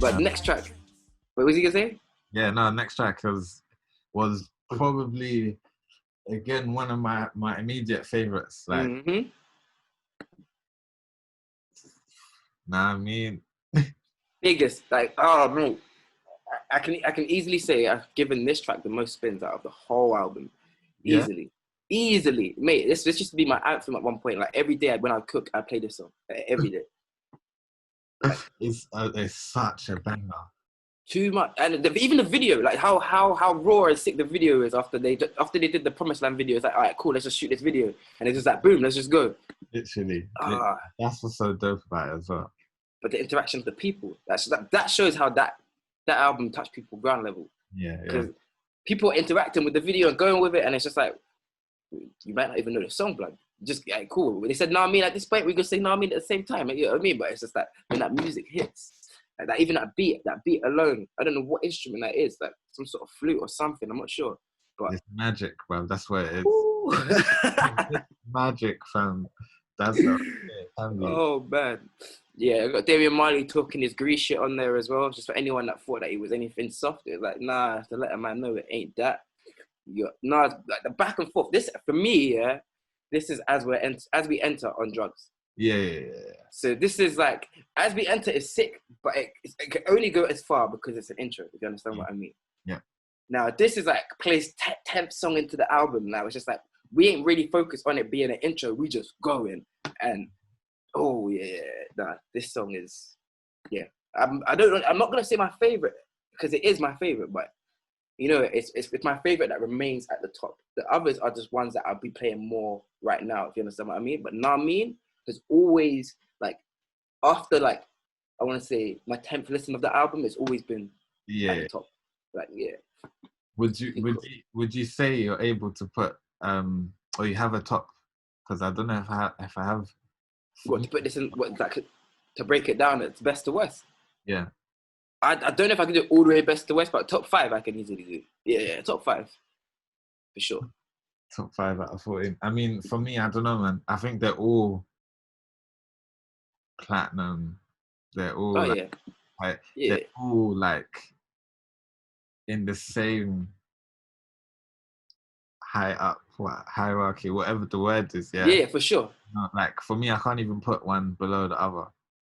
But next track, what was he gonna say? Yeah, no, next track was probably again one of my immediate favorites. Like, nah, I mean, biggest, like, oh no, I can easily say I've given this track the most spins out of the whole album, easily, mate. This used to be my anthem at one point. Like every day when I cook, I play this song every day. Like, it's such a banger. Too much, and even the video, like how raw and sick the video is after they did the Promised Land video. It's like, all right, cool, let's just shoot this video, and it's just like, boom, let's just go. Literally, that's what's so dope about it as well. But the interaction of the people, that shows how that album touched people ground level. Yeah. Because people are interacting with the video and going with it, and it's just like, you might not even know the song, blood. Just like, cool. When they said "Nah, I mean," at this point, we could say "Nah, I mean" at the same time. You know what I mean? But it's just like when that music hits. Like that, even that beat alone, I don't know what instrument that is, like some sort of flute or something, I'm not sure. But it's magic, bro. That's what it is. It's magic, fam. That's it. Oh man. Yeah, I got Damian Marley talking his grease shit on there as well. Just for anyone that thought that he was anything soft, it's like, nah, I have to let a man know it ain't that. Like the back and forth. This for me, this is as we enter on drugs. Yeah. So this is like, as we enter is sick, but it can only go as far because it's an intro, if you understand what I mean. Yeah. Now, this is like, plays 10th song into the album now. It's just like, we ain't really focused on it being an intro. We just going. And, oh, yeah. Nah, this song is, yeah. I'm not going to say my favorite, because it is my favorite, but, you know, it's my favorite that remains at the top. The others are just ones that I'll be playing more right now, if you understand what I mean. But Nah Mean has always, like, after, like, I want to say my 10th listen of the album, it's always been at the top. Like, yeah. Would you say you're able to put or you have a top? Because I don't know if I have. What, to put this in, to break it down, it's best to worst. Yeah. I don't know if I can do it all the way best to worst, but top 5 I can easily do. Yeah, top 5 for sure. Top 5 out of 14. I mean, for me, I don't know, man. I think they're all platinum. They're all they're all like in the same hierarchy, whatever the word is. Yeah, for sure. Like for me, I can't even put one below the other.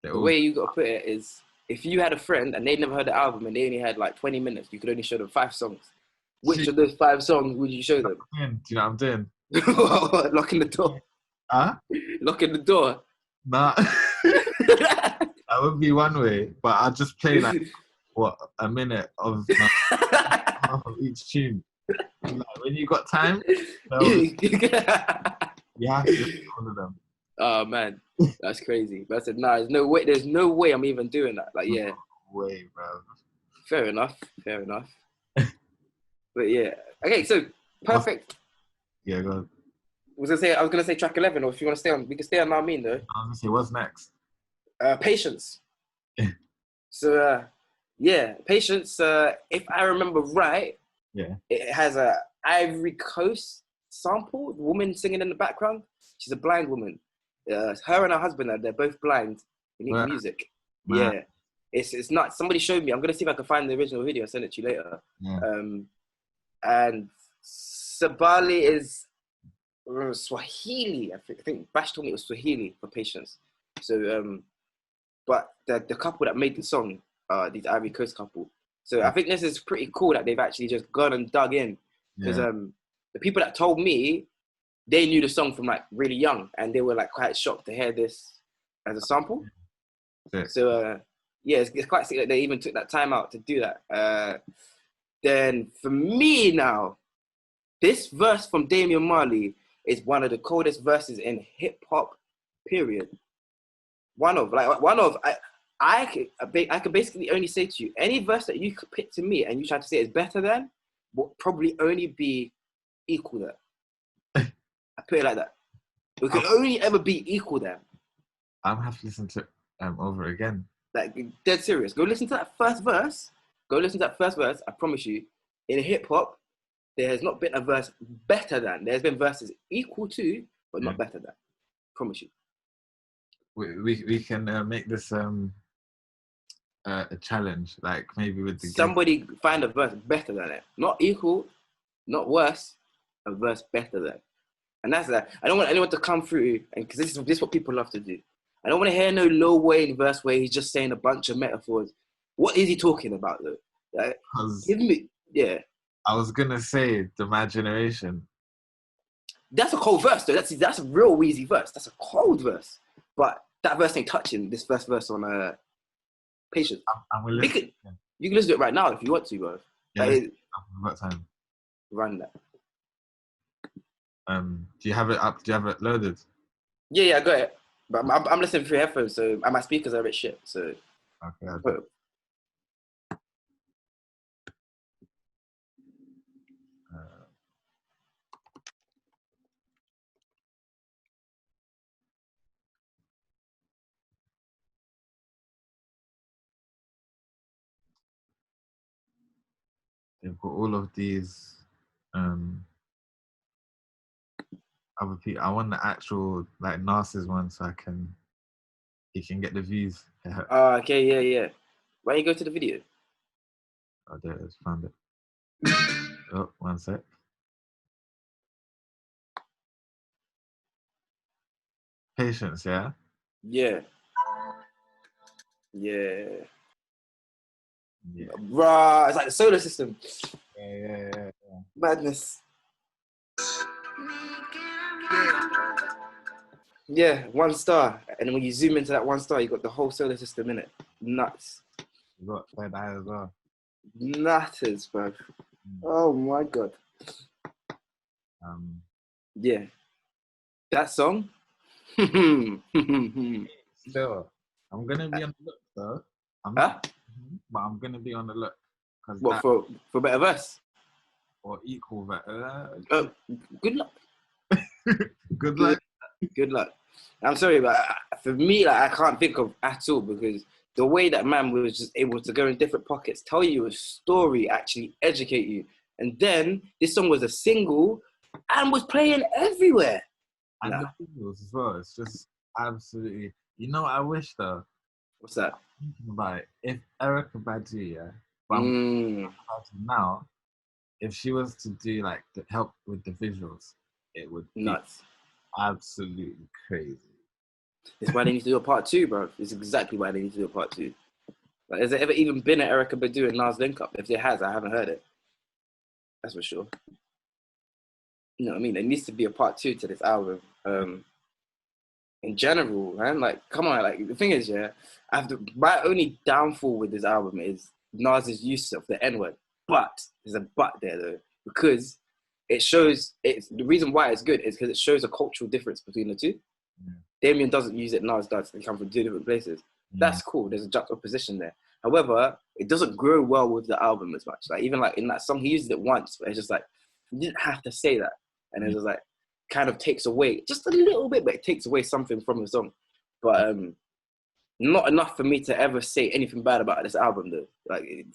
The way you got to put it is, if you had a friend and they'd never heard the album and they only had like 20 minutes, you could only show them 5 songs. Which of those 5 songs would you show them? Do you know what I'm doing? Locking the door. Huh? Locking the door. Nah. That would be one way, but I'll just play like a minute of half of each tune. Like, when you got time, you have to listen to all of them. Oh man, that's crazy. But I said, nah, there's no way I'm even doing that. Like, yeah. No way, bro. Fair enough. But yeah. Okay, so perfect. Yeah, go on. I was gonna say track 11, or if you want to stay on, we can stay on Now Mean though. I was gonna say, what's next? Patience. So Patience. If I remember right, it has a Ivory Coast sample. The woman singing in the background. She's a blind woman. Her and her husband, they're both blind. They make music. Man. Yeah, it's not. Somebody showed me. I'm gonna see if I can find the original video. I'll send it to you later. Yeah. And Sabali is Swahili. I think Bash told me it was Swahili for Patience. So, but the couple that made the song, these Ivory Coast couple. So I think this is pretty cool that they've actually just gone and dug in, because the people that told me, they knew the song from like really young, and they were like quite shocked to hear this as a sample. Yeah. So it's quite sick that they even took that time out to do that. Then for me now, this verse from Damian Marley is one of the coldest verses in hip hop, period. I could basically only say to you, any verse that you could pick to me and you try to say is better than, will probably only be equal there. I put it like that. It could only ever be equal there. I'm gonna have to listen to it over again. Like, dead serious. Go listen to that first verse. I promise you, in hip hop, there has not been a verse better than. There's been verses equal to, but not better than. I promise you. we can make this a challenge, like maybe with the guest. Somebody find a verse better than it. Not equal, not worse, a verse better than. And that's that. I don't want anyone to come through, and because this is what people love to do. I don't want to hear no Lil Wayne verse where he's just saying a bunch of metaphors. What is he talking about though? Like, give me, yeah. I was gonna say the My Generation. That's a cold verse though. That's a real Wheezy verse. That's a cold verse. But that verse ain't touching this first verse on Patience. You can listen to it right now if you want to, bro. Yeah, like, I've got time. Run that. Do you have it up? Do you have it loaded? Yeah, I got it. But I'm listening through headphones, so and my speakers are a bit shit. So okay. They've got all of these other people. I want the actual like Narcissus one so he can get the views. Okay, yeah. Why don't you go to the video? Oh, there it is. Found it. Oh, 1 sec. Patience, yeah? Yeah. Bruh, it's like the solar system. Yeah. Madness. Yeah, 1 star. And then when you zoom into that 1 star, you got the whole solar system in it. Nuts. You got third eye as well. Nutters, bro. Oh my god. Yeah. That song? Still, I'm gonna be on the look though. But I'm gonna be on the look. What, for better verse? Or equal better. Good luck. Good luck. Good luck. I'm sorry, but for me, like, I can't think of at all because the way that man was just able to go in different pockets, tell you a story, actually educate you. And then this song was a single and was playing everywhere. And the singles as well. It's just absolutely. You know what I wish though? What's that? Thinking about it, if Erykah Badu, yeah, now, if she was to do like the help with the visuals, it would be nuts. Absolutely crazy. It's why they need to do a part 2, bro. It's exactly why they need to do a part 2. Like, has there ever even been an Erykah Badu and Nas link up? If there has, I haven't heard it. That's for sure. You know what I mean? There needs to be a part 2 to this album. In general, man, like, come on, like, the thing is, yeah, my only downfall with this album is Nas's use of the N-word. But there's a but there though, because it shows the reason why it's good is because it shows a cultural difference between the two. Yeah. Damian doesn't use it, Nas does. They come from 2 different places. Yeah. That's cool. There's a juxtaposition there. However, it doesn't grow well with the album as much. Like, even like in that song, he used it once, but it's just like, you didn't have to say that. And it's just like, kind of takes away just a little bit, but it takes away something from the song. But not enough for me to ever say anything bad about this album though. Like,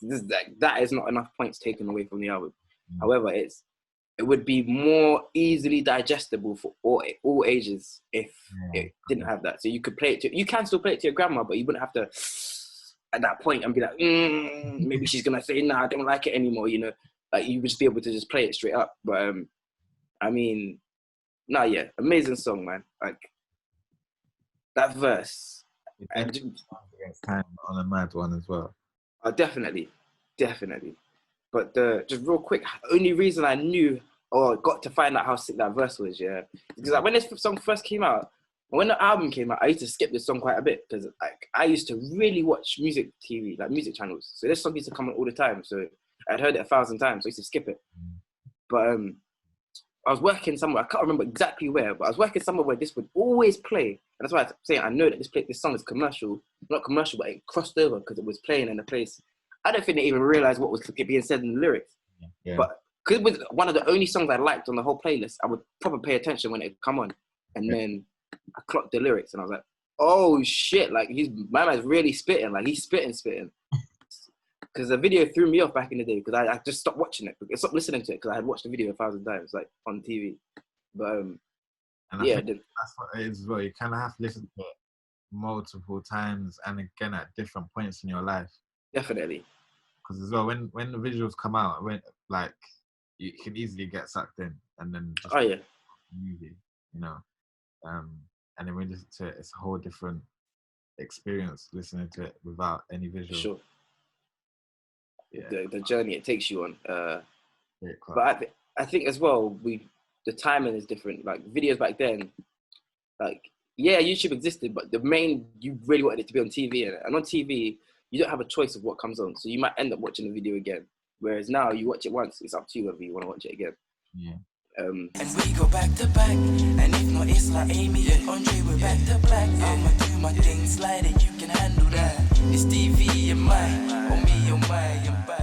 that is not enough points taken away from the album. However, it would be more easily digestible for all ages if it didn't have that. So you could you can still play it to your grandma, but you wouldn't have to at that point and be like, maybe she's gonna say, nah, I don't like it anymore, you know. Like, you would just be able to just play it straight up. But I mean, nah, yeah, amazing song, man. Like, that verse. Against time on a mad one as well. Definitely. But just real quick, only reason I knew or got to find out how sick that verse was, yeah, because like, when this song first came out, when the album came out, I used to skip this song quite a bit because like I used to really watch music TV, like music channels. So this song used to come on all the time. So I'd heard it 1,000 times. So I used to skip it. But I was working somewhere, I can't remember exactly where, but I was working somewhere where this would always play. And that's why I'm saying I know that this song is commercial. Not commercial, but it crossed over because it was playing in a place. I don't think they even realized what was being said in the lyrics. Yeah. But because it was one of the only songs I liked on the whole playlist, I would probably pay attention when it would come on. And then I clocked the lyrics and I was like, oh shit, like my man's really spitting. Like, he's spitting. Because the video threw me off back in the day because I just stopped watching it. I stopped listening to it because I had watched the video 1,000 times, like, on TV. But, and I think that's what it is as well. You kind of have to listen to it multiple times and again at different points in your life. Definitely. Because as well, when the visuals come out, when like you can easily get sucked in and then just movie, you know. And then when you listen to it, it's a whole different experience listening to it without any visual. Sure. Yeah. The journey it takes you on. But I think as well, the timing is different. Like videos back then, like YouTube existed, but you really wanted it to be on TV, and on TV you don't have a choice of what comes on, so you might end up watching the video again. Whereas now you watch it once, it's up to you whether you want to watch it again. Yeah. And we go back to back, and if not, it's like Amy and Andre, we're back to black. I'ma do my thing, slide it, you can handle that. It's TV and mine, or me or my and back.